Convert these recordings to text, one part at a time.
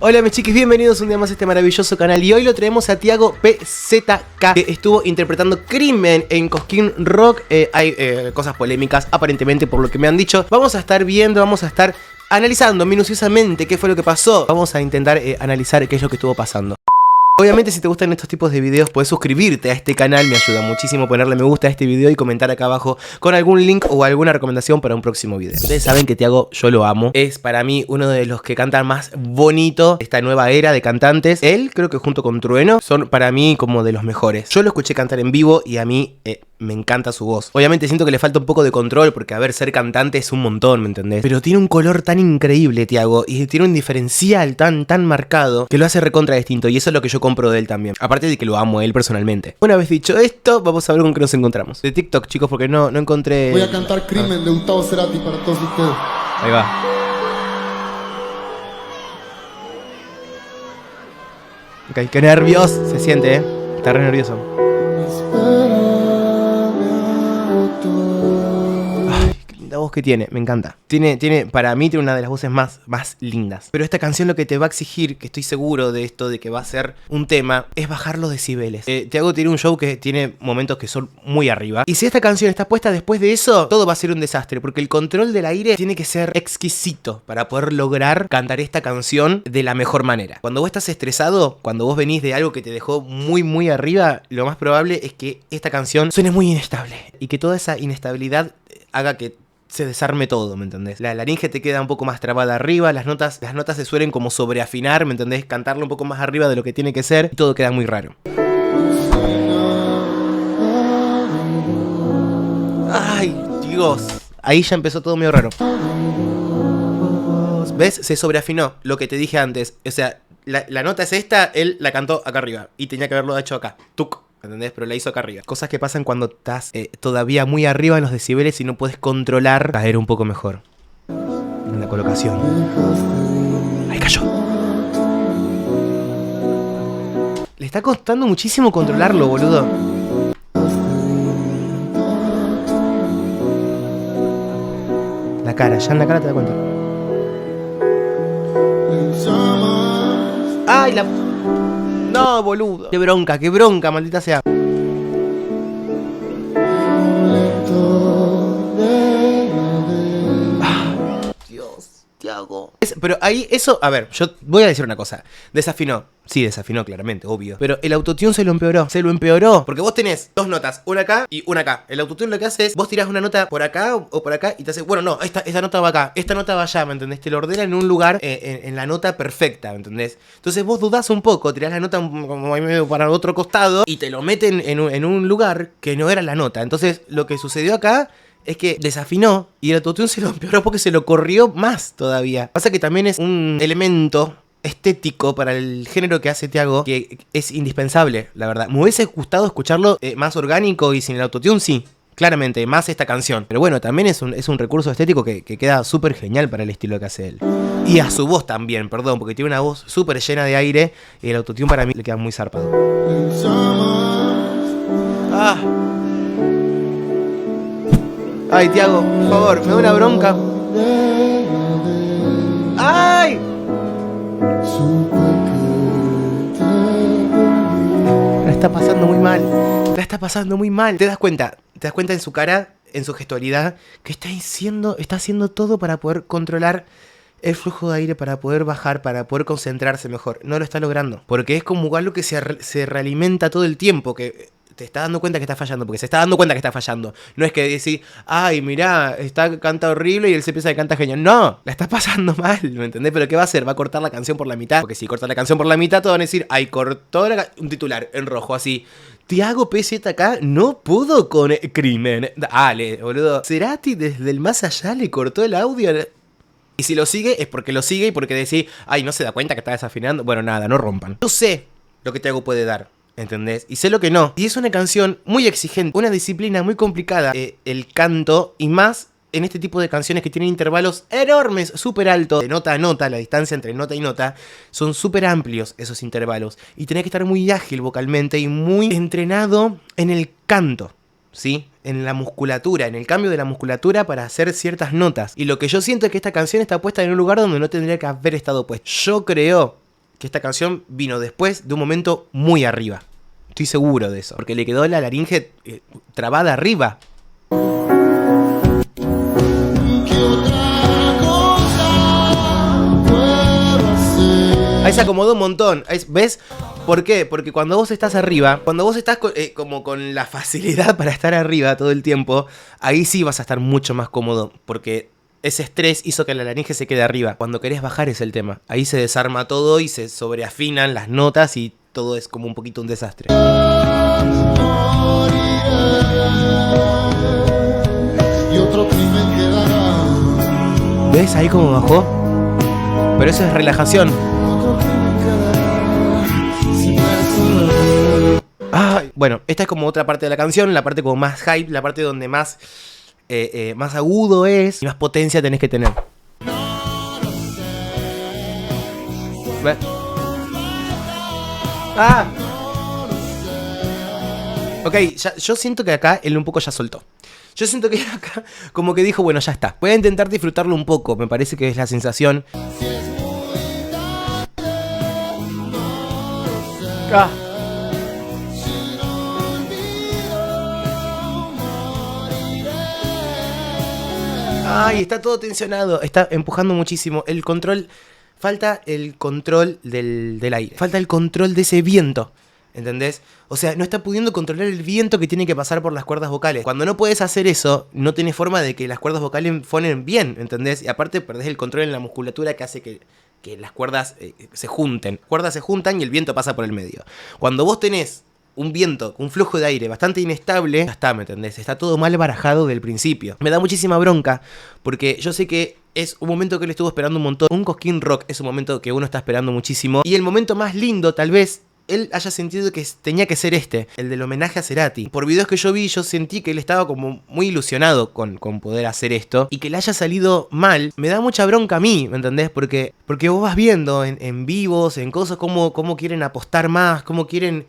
Hola mis chiquis, bienvenidos un día más a este maravilloso canal. Y hoy lo traemos a Tiago PZK, que estuvo interpretando Crimen en Cosquín Rock. Hay cosas polémicas aparentemente por lo que me han dicho. Vamos a estar viendo, vamos a estar analizando minuciosamente qué fue lo que pasó. Vamos a intentar analizar qué es lo que estuvo pasando. Obviamente si te gustan estos tipos de videos puedes suscribirte a este canal, me ayuda muchísimo ponerle me gusta a este video y comentar acá abajo con algún link o alguna recomendación para un próximo video. Ustedes saben que Tiago yo lo amo, es para mí uno de los que cantan más bonito esta nueva era de cantantes. Él creo que junto con Trueno son para mí como de los mejores. Yo lo escuché cantar en vivo y a mí me encanta su voz. Obviamente siento que le falta un poco de control porque a ver, ser cantante es un montón, ¿me entendés? Pero tiene un color tan increíble Tiago y tiene un diferencial tan marcado que lo hace recontra distinto y eso es lo que yo compro de él también. Aparte de que lo amo a él personalmente. Una vez dicho esto, vamos a ver con qué nos encontramos. De TikTok, chicos, porque no encontré... Voy a cantar Crimen de Gustavo Cerati para todos ustedes. Ahí va. Ok, qué nervios. Se siente, está re nervioso. La voz que tiene, me encanta. Tiene, para mí tiene una de las voces más lindas. Pero esta canción lo que te va a exigir, que estoy seguro de esto, de que va a ser un tema, es bajar los decibeles. Tiago tiene un show que tiene momentos que son muy arriba. Y si esta canción está puesta después de eso, todo va a ser un desastre. Porque el control del aire tiene que ser exquisito para poder lograr cantar esta canción de la mejor manera. Cuando vos estás estresado, cuando vos venís de algo que te dejó muy arriba, lo más probable es que esta canción suene muy inestable. Y que toda esa inestabilidad haga que se desarme todo, ¿me entendés? La laringe te queda un poco más trabada arriba, las notas se suelen como sobreafinar, ¿me entendés? Cantarlo un poco más arriba de lo que tiene que ser y todo queda muy raro. ¡Ay, Dios! Ahí ya empezó todo medio raro. ¿Ves? Se sobreafinó lo que te dije antes. O sea, la nota es esta, él la cantó acá arriba y tenía que haberlo hecho acá. ¡Tuc! ¿Entendés? Pero la hizo acá arriba. Cosas que pasan cuando estás todavía muy arriba en los decibeles y no puedes controlar caer un poco mejor en la colocación. Ahí cayó. Le está costando muchísimo controlarlo, boludo. La cara, ya en la cara te das cuenta. ¡Ay, la... No, boludo. Qué bronca, maldita sea. Dios, Tiago. Pero ahí, eso, a ver, yo voy a decir una cosa. Desafinó. Sí, desafinó claramente, obvio. Pero el autotune se lo empeoró. Porque vos tenés dos notas, una acá y una acá. El autotune lo que hace es, vos tirás una nota por acá o por acá y te hace, bueno, no, esta nota va acá, esta nota va allá, ¿me entendés? Te lo ordena en un lugar, en la nota perfecta, ¿me entendés? Entonces vos dudás un poco, tirás la nota como ahí medio para otro costado y te lo meten en un lugar que no era la nota. Entonces lo que sucedió acá es que desafinó y el autotune se lo empeoró porque se lo corrió más todavía. Pasa que también es un elemento estético para el género que hace Tiago que es indispensable, la verdad. Me hubiese gustado escucharlo más orgánico y sin el autotune, sí, claramente, más esta canción. Pero bueno, también es un recurso estético que queda súper genial para el estilo que hace él. Y a su voz también, perdón, porque tiene una voz súper llena de aire y el autotune para mí le queda muy zarpado. Ah. Ay, Tiago, por favor, me da una bronca. ¡Ay! La está pasando muy mal. La está pasando muy mal. ¿Te das cuenta en su cara, en su gestualidad, que está haciendo todo para poder controlar el flujo de aire, para poder bajar, para poder concentrarse mejor? No lo está logrando. Porque es como algo que se realimenta todo el tiempo, que te está dando cuenta que está fallando, porque se está dando cuenta que está fallando. No es que decís, ay, mirá, canta horrible y él se piensa que canta genial. No, la está pasando mal, ¿me entendés? Pero ¿qué va a hacer? ¿Va a cortar la canción por la mitad? Porque si corta la canción por la mitad, todos van a decir, ay, cortó un titular en rojo, así. Tiago PZK no pudo con Crimen. Dale, boludo. Cerati desde el más allá le cortó el audio. Y si lo sigue, es porque lo sigue y porque decís, ay, no se da cuenta que está desafinando. Bueno, nada, no rompan. Yo sé lo que Tiago puede dar, ¿entendés? Y sé lo que no. Y es una canción muy exigente, una disciplina muy complicada. El canto y más en este tipo de canciones que tienen intervalos enormes, súper altos, de nota a nota, la distancia entre nota y nota, son súper amplios esos intervalos. Y tenés que estar muy ágil vocalmente y muy entrenado en el canto, ¿sí? En la musculatura, en el cambio de la musculatura para hacer ciertas notas. Y lo que yo siento es que esta canción está puesta en un lugar donde no tendría que haber estado puesta. Yo creo que esta canción vino después de un momento muy arriba. Estoy seguro de eso, porque le quedó la laringe trabada arriba. Ahí se acomodó un montón. ¿Ves? ¿Por qué? Porque cuando vos estás arriba, cuando vos estás como con la facilidad para estar arriba todo el tiempo, ahí sí vas a estar mucho más cómodo, porque ese estrés hizo que la laringe se quede arriba. Cuando querés bajar es el tema. Ahí se desarma todo y se sobreafinan las notas y todo es como un poquito un desastre. ¿Ves ahí cómo bajó? Pero eso es relajación. Bueno, esta es como otra parte de la canción, la parte como más hype, la parte donde más agudo es y más potencia tenés que tener. ¿Ves? ¡Ah! Ok, yo siento que acá él un poco ya soltó. Yo siento que acá como que dijo, bueno, ya está. Voy a intentar disfrutarlo un poco, me parece que es la sensación. Ah. Ay, está todo tensionado, está empujando muchísimo. El control, falta el control del aire, falta el control de ese viento, ¿entendés? O sea, no está pudiendo controlar el viento que tiene que pasar por las cuerdas vocales. Cuando no puedes hacer eso, no tenés forma de que las cuerdas vocales fonen bien, ¿entendés? Y aparte perdés el control en la musculatura que hace que las cuerdas se junten. Las cuerdas se juntan y el viento pasa por el medio. Cuando vos tenés un viento, un flujo de aire bastante inestable, ya está, ¿me entendés? Está todo mal barajado del principio. Me da muchísima bronca, porque yo sé que es un momento que él estuvo esperando un montón. Un Cosquín Rock es un momento que uno está esperando muchísimo. Y el momento más lindo, tal vez, él haya sentido que tenía que ser el del homenaje a Cerati. Por videos que yo vi, yo sentí que él estaba como muy ilusionado con poder hacer esto. Y que le haya salido mal, me da mucha bronca a mí, ¿me entendés? Porque vos vas viendo en vivos, en cosas, cómo quieren apostar más, cómo quieren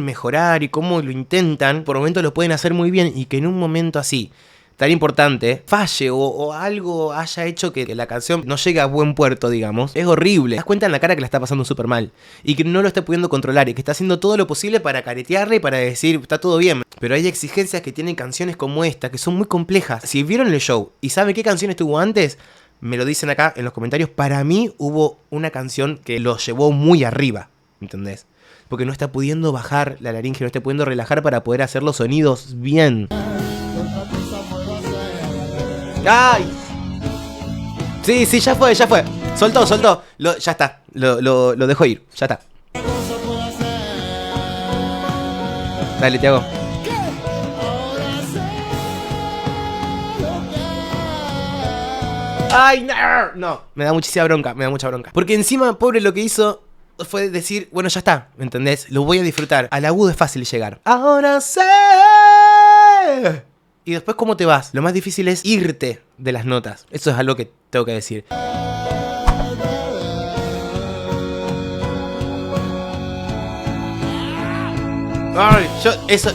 mejorar y cómo lo intentan. Por momentos lo pueden hacer muy bien y que en un momento así tan importante falle o algo haya hecho que la canción no llegue a buen puerto, digamos. Es horrible. Te das cuenta en la cara que la está pasando súper mal y que no lo está pudiendo controlar y que está haciendo todo lo posible para caretearle y para decir está todo bien. Pero hay exigencias que tienen canciones como esta que son muy complejas. Si vieron el show y saben qué canción estuvo antes, me lo dicen acá en los comentarios. Para mí hubo una canción que lo llevó muy arriba, ¿entendés? Porque no está pudiendo bajar la laringe, no está pudiendo relajar para poder hacer los sonidos bien. ¡Ay! Sí, ya fue. Soltó. Ya está. Lo dejó ir. Ya está. Dale, Tiago. ¡Ay, no! No, me da mucha bronca. Porque encima, pobre, lo que hizo fue decir, bueno, ya está, ¿me entendés? Lo voy a disfrutar. Al agudo es fácil llegar. Ahora sé. Y después, ¿cómo te vas? Lo más difícil es irte de las notas. Eso es algo que tengo que decir. Ay,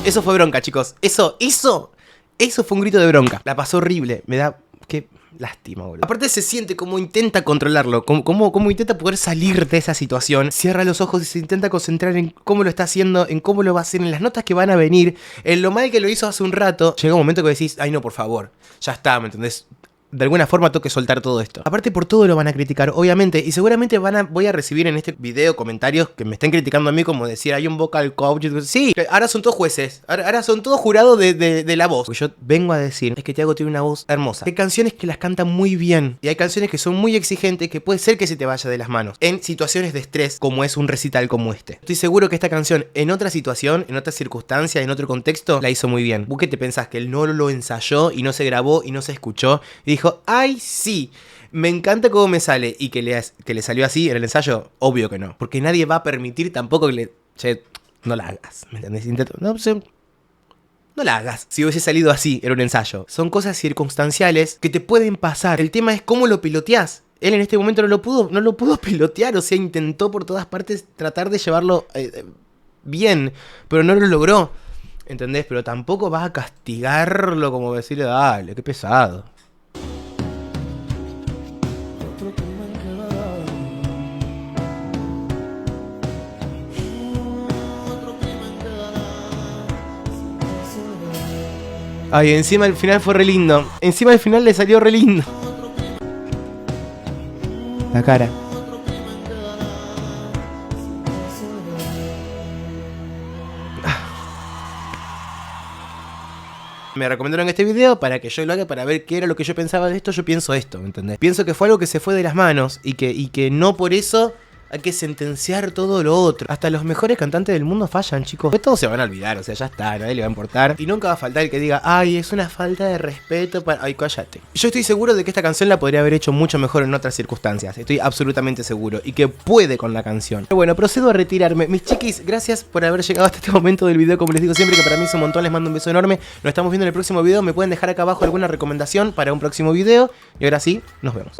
eso fue bronca, chicos. Eso fue un grito de bronca. La pasó horrible. Me da... Qué lástima, boludo. Aparte se siente como intenta controlarlo, como intenta poder salir de esa situación. Cierra los ojos y se intenta concentrar en cómo lo está haciendo, en cómo lo va a hacer, en las notas que van a venir, en lo mal que lo hizo hace un rato. Llega un momento que decís, ay no, por favor, ya está, ¿me entendés? De alguna forma tengo que soltar todo esto. Aparte por todo lo van a criticar, obviamente. Y seguramente voy a recibir en este video comentarios que me estén criticando a mí, como decir, hay un vocal coach. Sí, ahora son todos jueces. Ahora son todos jurados de la voz. Lo que yo vengo a decir es que Tiago tiene una voz hermosa. Hay canciones que las canta muy bien. Y hay canciones que son muy exigentes, que puede ser que se te vaya de las manos en situaciones de estrés, como es un recital como este. Estoy seguro que esta canción, en otra situación, en otra circunstancia, en otro contexto, la hizo muy bien. ¿Vos qué te pensás? ¿Que él no lo ensayó y no se grabó y no se escuchó? Y dijo, ay sí, me encanta cómo me sale. Y que le salió así en el ensayo, obvio que no. Porque nadie va a permitir tampoco que le... Che, no la hagas, ¿me entendés? No la hagas. Si hubiese salido así en un ensayo. Son cosas circunstanciales que te pueden pasar. El tema es cómo lo piloteás. Él en este momento no lo pudo pilotear. O sea, intentó por todas partes tratar de llevarlo bien, pero no lo logró. ¿Entendés? Pero tampoco vas a castigarlo como decirle, dale, qué pesado. Ay, encima el final fue re lindo. Encima el final le salió re lindo. La cara. Me recomendaron este video para que yo lo haga, para ver qué era lo que yo pensaba de esto. Yo pienso esto, ¿me entendés? Pienso que fue algo que se fue de las manos y que no por eso hay que sentenciar todo lo otro. Hasta los mejores cantantes del mundo fallan, chicos. De todos se van a olvidar, o sea, ya está, a nadie le va a importar. Y nunca va a faltar el que diga, ay, es una falta de respeto para... Ay, cállate. Yo estoy seguro de que esta canción la podría haber hecho mucho mejor en otras circunstancias. Estoy absolutamente seguro. Y que puede con la canción. Pero bueno, procedo a retirarme. Mis chiquis, gracias por haber llegado hasta este momento del video. Como les digo siempre, que para mí es un montón. Les mando un beso enorme. Nos estamos viendo en el próximo video. Me pueden dejar acá abajo alguna recomendación para un próximo video. Y ahora sí, nos vemos.